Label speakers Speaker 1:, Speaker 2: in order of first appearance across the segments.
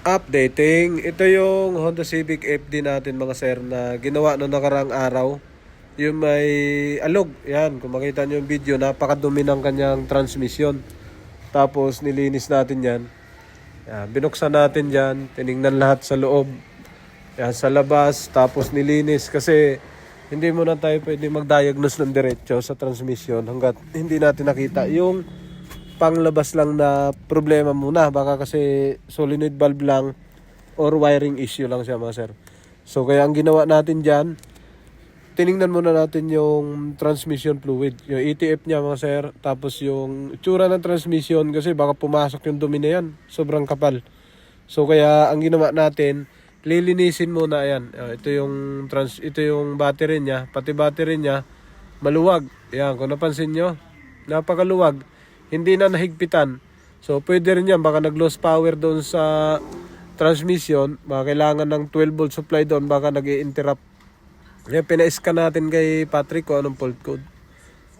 Speaker 1: Updating, ito yung Honda Civic FD natin mga sir na ginawa noong nakarang araw. Yung may alog, yan, kung makita nyo yung video, napakadumi ng kanyang transmission. Tapos nilinis natin yan. Yan, binuksan natin yan, tinignan lahat sa loob, yan, sa labas, tapos nilinis kasi hindi muna tayo pwede mag-diagnose ng diretso sa transmission hanggat hindi natin nakita yung panglabas lang na problema muna. Baka kasi solenoid valve lang or wiring issue lang siya mga sir. So kaya ang ginawa natin dyan, tiningnan muna natin yung transmission fluid, yung ETF niya mga sir. Tapos yung itsura ng transmission kasi baka pumasok yung dumi na yan, sobrang kapal. So kaya ang ginawa natin, lilinisin muna yan. Ito yung battery niya, pati battery niya maluwag. Yan, kung napansin nyo, napakaluwag. Hindi na nahigpitan. So pwede rin yan, baka nag-loss power doon sa transmission, baka kailangan ng 12 volt supply doon, baka nag-i-interrupt. Kaya pina-scan natin kay Patrick kung anong fault code.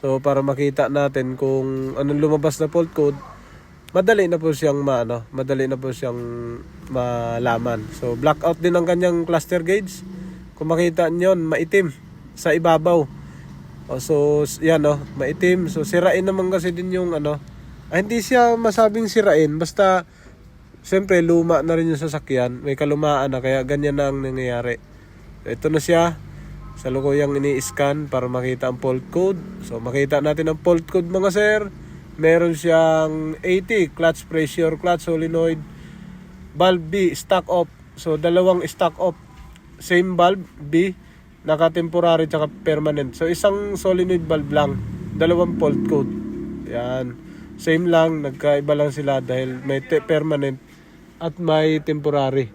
Speaker 1: So para makita natin kung anong lumabas na fault code, madali na po siyang malaman. So blackout din ang kanyang cluster gauge. Kung makita niyo, maitim sa ibabaw. So yan maitim. So sirain naman kasi din yung hindi siya masabing sirain, basta siyempre luma na rin yung sasakyan, may kalumaan na, kaya ganyan na ang nangyayari. Ito na siya, sa lukuyang ini-scan para makita ang fault code. So makita natin ang fault code mga sir. Meron siyang 80 clutch pressure, clutch solenoid, valve B stock off. So dalawang stock off, same valve B, naka-temporary tsaka permanent. So isang solenoid valve lang, dalawang fault code. Yan, same lang, nagkaiba lang sila dahil may permanent at may temporary.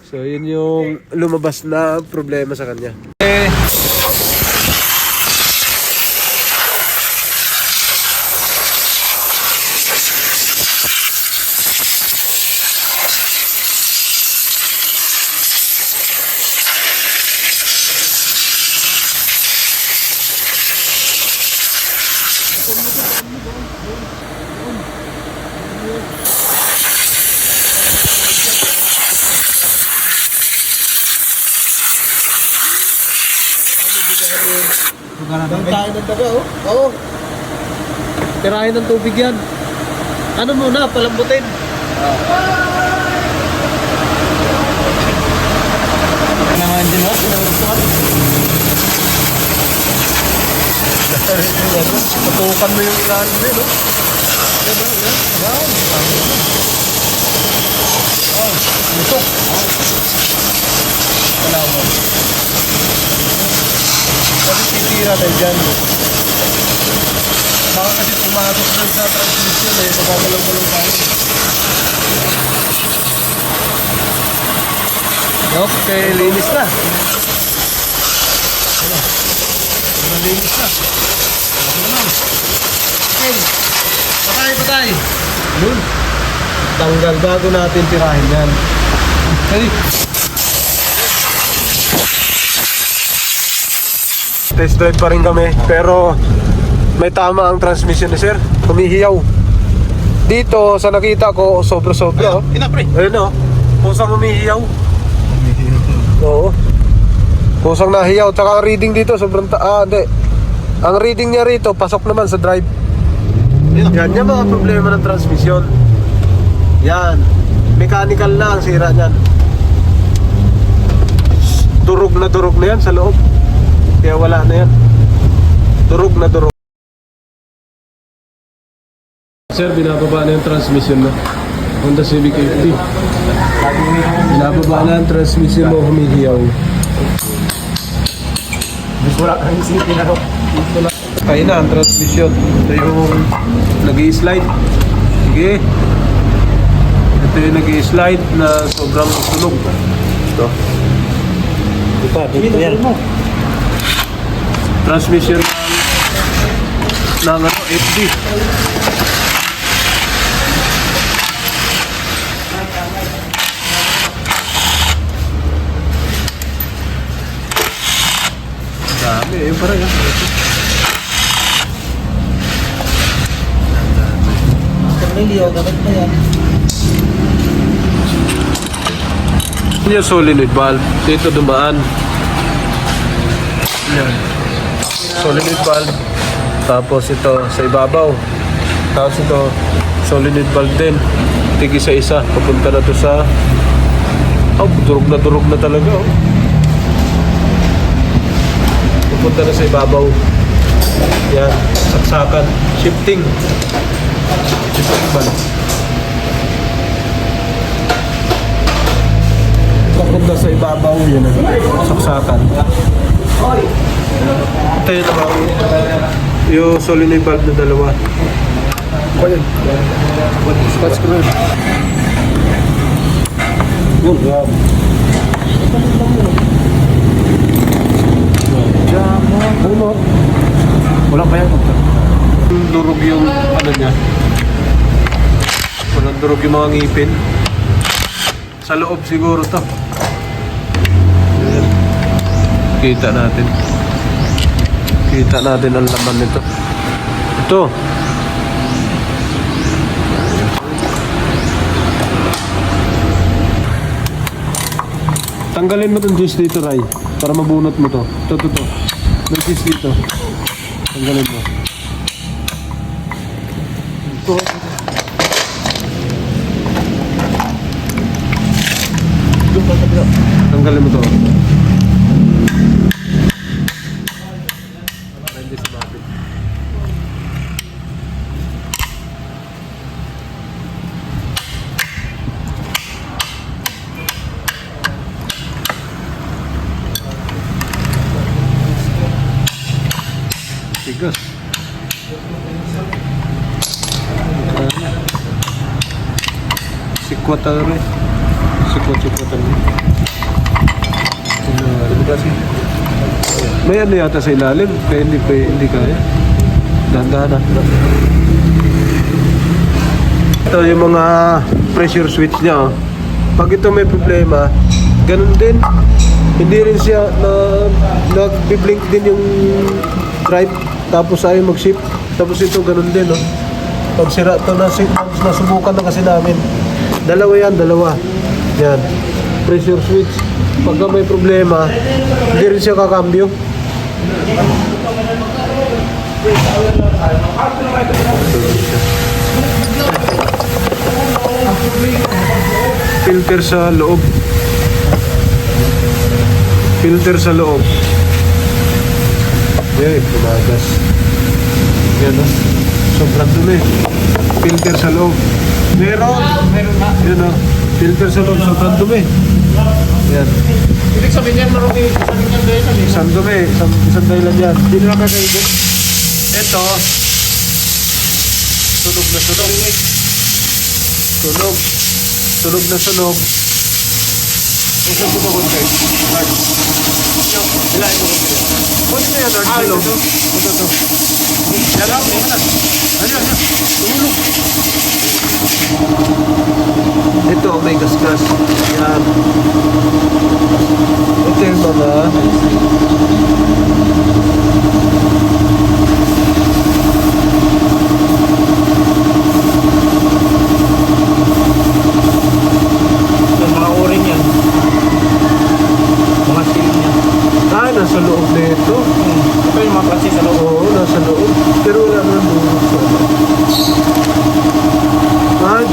Speaker 1: So yun yung lumabas na problema sa kanya. Doon tayo ng taga, Oo. Tirahin ng tubig yan. Ano muna, palambutin.
Speaker 2: Naman din mo?
Speaker 1: Patukan mo yung ilalim din, Diba? Yan. Ito. Wala mo. Kasi titira tayo dyan. Baka kasi pumasok na sa transmission magagalang-galang tayo. Okay, linis na. Linis na. Okay. Patay. Yun. Tanggal bago natin tirahin yan. Okay. Test drive pa rin kami, pero may tama ang transmission ni sir. Humihiyaw. Dito sa nakita ko, sobra-sobra. Ayun kusang humihiyaw. Oo. Kusang nahiyaw. Tsaka ang reading dito sobrang hindi. Ang reading niya rito pasok naman sa drive. Yan yung mga problema ng transmission. Yan. Mechanical na ang sira niyan. Durog na yan sa loob. Kaya wala na yan. Durog na durog. Sir, binababa na yung transmission mo. Honda Civic FD. Binababa na yung transmission mo, humihiyaw.
Speaker 2: Wala kang isipin ako.
Speaker 1: Kaya na ang transmission. Ito yung nag-i-slide. Sige. Ito yung nag-i-slide na sobrang sunog. Ito. Dito yan. Transmission ng FD. Dami, yun parang yan.
Speaker 2: Cornelio, dapat na yan.
Speaker 1: Yung solenoid valve, dito dumaan. Yan. Solenoid valve. Tapos ito sa ibabaw. Tapos ito solenoid valve din. Tigi sa isa. Papunta na to sa... Oh, durog na talaga. Oh. Papunta na sa ibabaw. Yan. Saksakan. Shifting. Shifting valve. Papunta sa ibabaw. Yan. Saksakan. Ito yung naman. Yung solenoid valve na dalawa. Ayan. Scotch screw. Yun. Yan. Ano?
Speaker 2: Wala pa yan.
Speaker 1: Durog yung ano niya. Walang durog yung mga ngipin. Sa loob siguro to. Ayan. Kita natin. Kita natin ang laman nito. Ito. Tanggalin mo itong juice dito, Ray. Para mabunot mo to. Ito. May juice dito. Tanggalin mo. Ito. Tanggalin mo to. Hindi sumabit. Tigas. Sikwat rin. Sikwat rin. May ano yata sa ilalim, kaya hindi kaya. Dahan-dahan. Ito yung mga pressure switch niya. Oh. Pag ito may problema, ganun din. Hindi rin siya nag-blink din yung drive, tapos ayaw mag-shift. Tapos ito ganun din. Oh. Pag sira ito, nasubukan na kasi namin. Dalawa. Yan. Pressure switch. Pagka may problema, hindi rin siya kakambyo. Filter sa loob. Yan, pumagas. Yan o. Sobrang dumi. Filter sa loob. Meron na. Yan o. Filter sa loob, sobrang dumi. Yan.
Speaker 2: Ibig sabihin yan, marami.
Speaker 1: Isang dumi. Isang dahilan yan. Hindi na kakaibo. Ito. Sunog na sunog. Sunog na sunog. Isang mo ba konti?
Speaker 2: Ilahin mo kami.
Speaker 1: Pwede na yan, Lord. Ito.
Speaker 2: Yan lang, ano?
Speaker 1: Tulog. Ito, may gas-gas. Yan. Ito yung mga
Speaker 2: Mga o-ring yan. Mga seal yan.
Speaker 1: nasa loob na ito.
Speaker 2: Ito yung mga klase sa loob.
Speaker 1: Oo, nasa loob. Pero wala naman durog sa loob.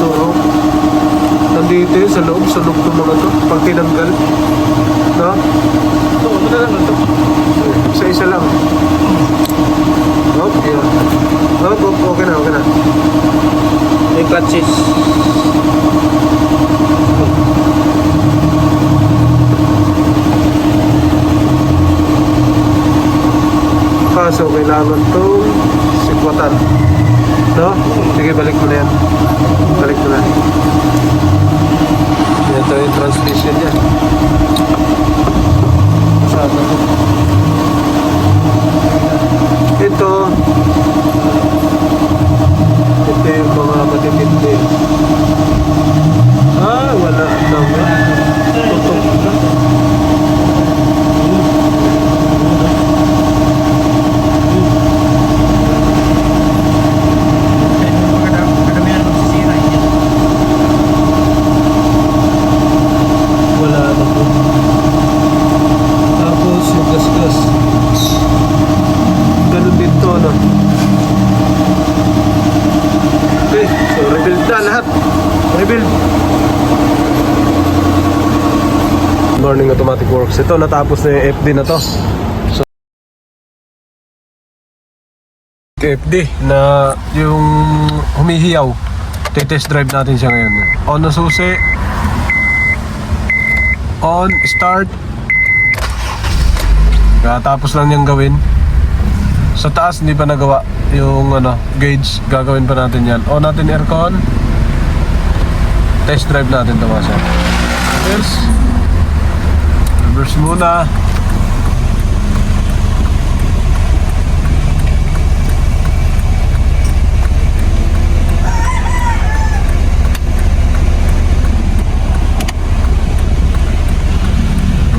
Speaker 1: Durog. Nandito yun sa loob, sa loob ng mga to. Pag tinanggal. No?
Speaker 2: Ito, ano na lang ito?
Speaker 1: Isa-isa lang. Okay. Okay na.
Speaker 2: May clutches.
Speaker 1: Kaso kailangan itong sikwatan. No? Sige, balik mo na yan. Ito yung transmission niya. Masyado. Ito yung mga matitindi. Wala naman. Tutok na. Wala naman. works. Ito, natapos na yung FD na to. So, FD na yung humihiyaw. Test drive natin siya ngayon. On na susi. On, start. Tapos lang niyang gawin. Sa taas hindi pa nagawa yung gauge. Gagawin pa natin yan. On natin aircon. Test drive natin ito mga sir. Reverse muna.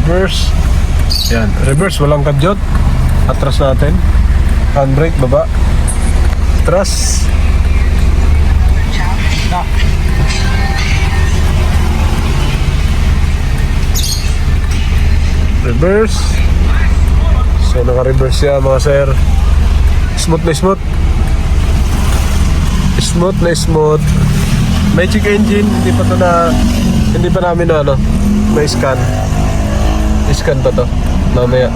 Speaker 1: Reverse. Yan, reverse, walang kadyot. Atras natin. Handbrake, baba. Atras. Reverse. So naka-reverse siya mga sir. Smooth na smooth. Smooth na smooth. May check engine, hindi pa namin may scan. Scan pa to mamaya.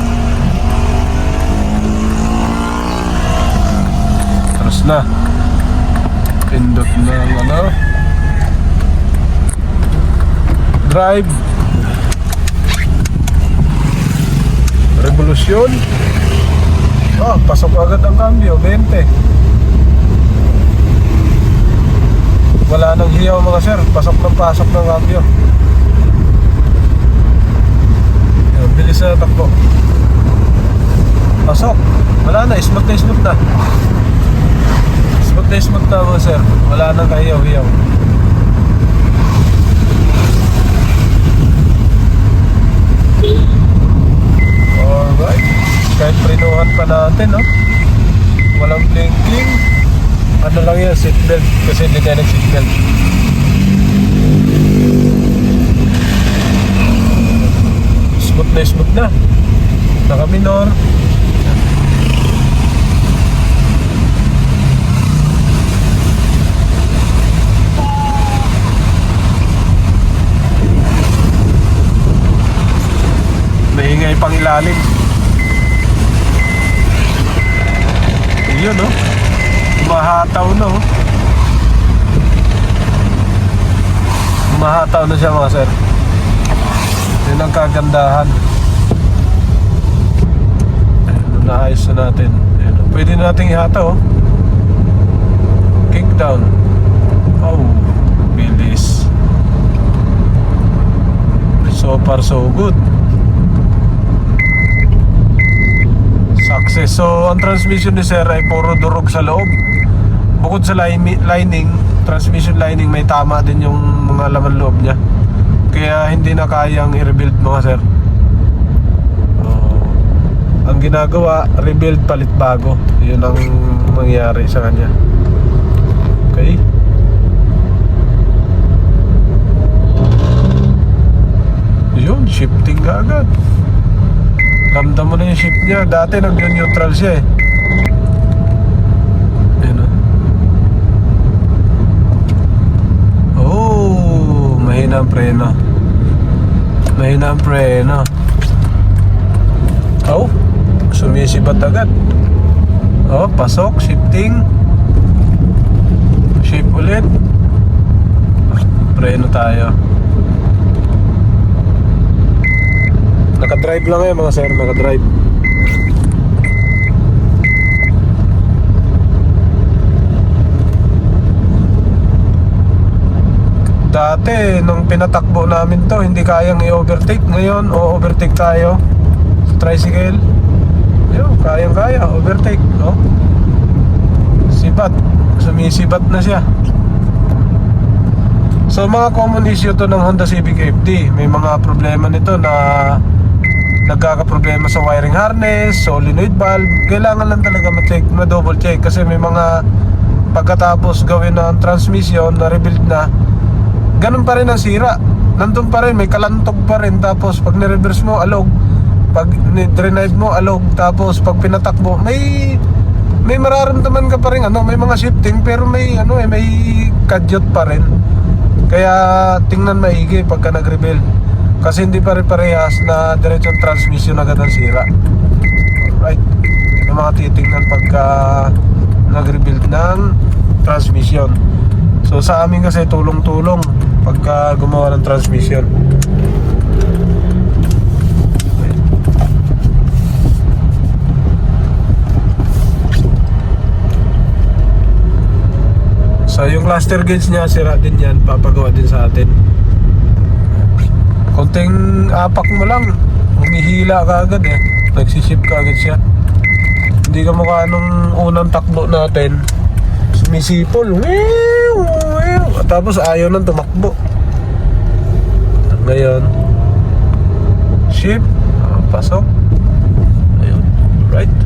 Speaker 1: Terus na pindot na drive. Revolusyon. Pasok agad ang cambio 20. Wala nang hiyaw mga sir. Pasok ng cambio. Bilis na takbo. Pasok. Wala na, smooth na. Smooth na mga sir. Wala nang kahiyaw-hiyaw. Alright. Kahit prinuhan pa natin, walang blinking. Ano lang yan, seatbelt. Kasi hindi tayo nag-seatbelt. Smooth na. Naka-minor. Maingay pang ilalim. Yun, mahataw na, mahataw na siya mga sir. Yun ang kagandahan. Ayun, naayos na natin. Ayun, pwede na natin ihataw. Kick down. Bilis. So far so good. Success. So ang transmission ni sir ay puro durog sa loob. Bukod sa lining, transmission lining, may tama din yung mga laman loob niya. Kaya hindi na kayang i-rebuild mga sir. Ang ginagawa, rebuild palit bago. Yun ang mangyari sa kanya. Okay. Yun, shifting ka agad. Ramdam mo na yung shift niya. Dati nag-neutral siya Ayun mahina ang preno. Sumisibat agad. Pasok, shifting. Shift ulit. Preno tayo. Naka-drive lang mga sir, naka-drive. Dati, nung pinatakbo namin to, hindi kayang i-overtake. Ngayon, overtake tayo sa tricycle. Kayang-kaya, overtake, Sibat, sumisibat na siya. So, mga common issue to ng Honda Civic FD. May mga problema nito na nagkakaproblema sa wiring harness, solenoid valve. Kailangan lang talaga ma-double check kasi may mga pagkatapos gawin ng transmission na rebuild na, ganun pa rin ang sira. Nandun pa rin, may kalantog pa rin. Tapos pag ni-reverse mo, alog. Pag ni-drive mo, alog. Tapos pag pinatakbo, may mararamdaman ka pa rin may mga shifting, pero may kadyot pa rin. Kaya tingnan maigi pagka nag-rebuild. Kasi hindi pare-parehas na diretsong transmission agad ang sira. Right? Yung mga titingnan pagka nag-rebuild ng transmission. So sa amin kasi tulong-tulong pagka gumawa ng transmission. So yung cluster gauge niya, sira din yan, papagawa din sa atin. Konting apak mo lang, humihila ka agad eh. Nagsisip ka agad siya. Hindi ka mukha nung unang takbo natin, sumisipol, tapos ayaw nang tumakbo. Ngayon, ship, pasok. Ayun, right.